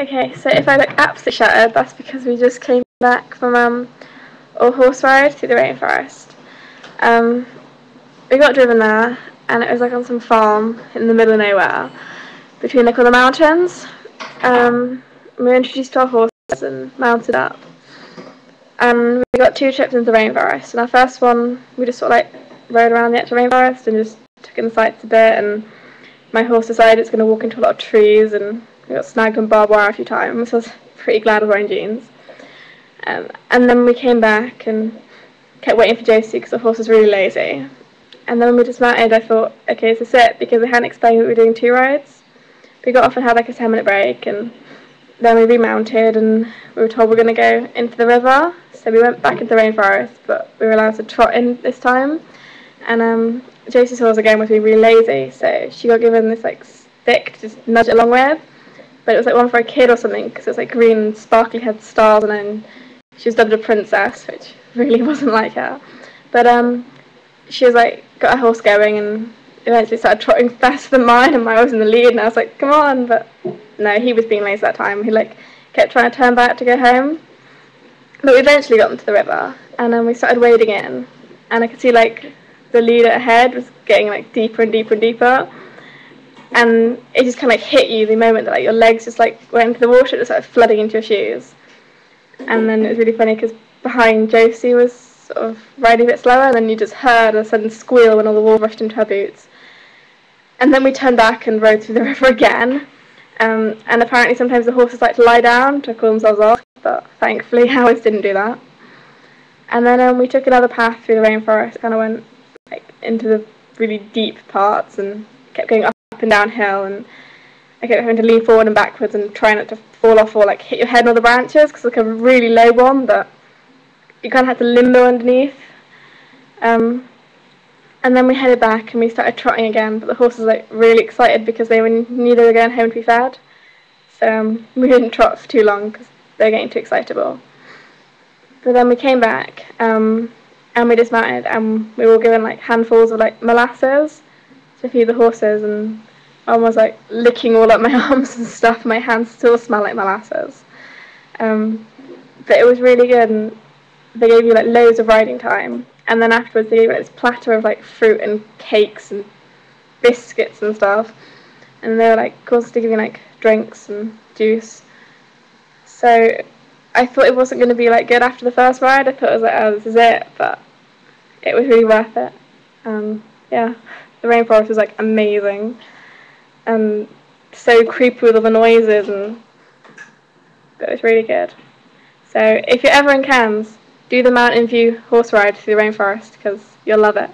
Okay, so if I look absolutely shattered, that's because we just came back from a horse ride through the rainforest. We got driven there, and it was like on some farm in the middle of nowhere, between like all the mountains. We were introduced to our horses and mounted up. And we got 2 trips into the rainforest, and our first one, we just sort of like rode around the actual rainforest and just took in the sights a bit, and my horse decided it's going to walk into a lot of trees, and we got snagged on barbed wire a few times, so I was pretty glad I was wearing jeans. And then we came back and kept waiting for Josie because the horse was really lazy. And then when we dismounted, I thought, okay, this is it, because they hadn't explained that we were doing 2 rides. We got off and had like a 10-minute break, and then we remounted, and we were told we were going to go into the river. So we went back into the rainforest, but we were allowed to trot in this time. And Josie's horse again was being really lazy, so she got given this like stick to just nudge it along with. But it was like one for a kid or something, because it was like green, sparkly, had stars, and then she was dubbed a princess, which really wasn't like her. But she was like got her horse going, and eventually started trotting faster than mine, and mine was in the lead, and I was like, come on, but no, he was being lazy that time. He like kept trying to turn back to go home. But we eventually got into the river, and then we started wading in, and I could see like the leader ahead was getting like deeper and deeper and deeper, and it just kind of like hit you the moment that like your legs just like went into the water. It just started flooding into your shoes. And then it was really funny because behind Josie was sort of riding a bit slower, and then you just heard a sudden squeal when all the water rushed into her boots. And then we turned back and rode through the river again. And apparently sometimes the horses like to lie down to cool themselves off, but thankfully ours didn't do that. And then we took another path through the rainforest, kind of went like into the really deep parts and kept going up and downhill, and I kept having to lean forward and backwards and try not to fall off or like hit your head on the branches, because it's like a really low one that you kind of had to limbo underneath. And then we headed back and we started trotting again, but the horses were like really excited because they knew they were going home to be fed. So we didn't trot for too long because they were getting too excitable. But then we came back and we dismounted, and we were given like handfuls of like molasses to feed the horses, and I was like licking all up my arms and stuff. My hands still smell like molasses. But it was really good, and they gave you like loads of riding time, and then afterwards they gave you like, this platter of like fruit and cakes and biscuits and stuff, and they were like constantly giving like drinks and juice. So I thought it wasn't going to be like good after the first ride. I thought it was like, oh, this is it, but it was really worth it. Yeah, the rainforest was like amazing and so creepy with all the noises, but it was really good. So if you're ever in Cairns, do the Mountain View horse ride through the rainforest, because you'll love it.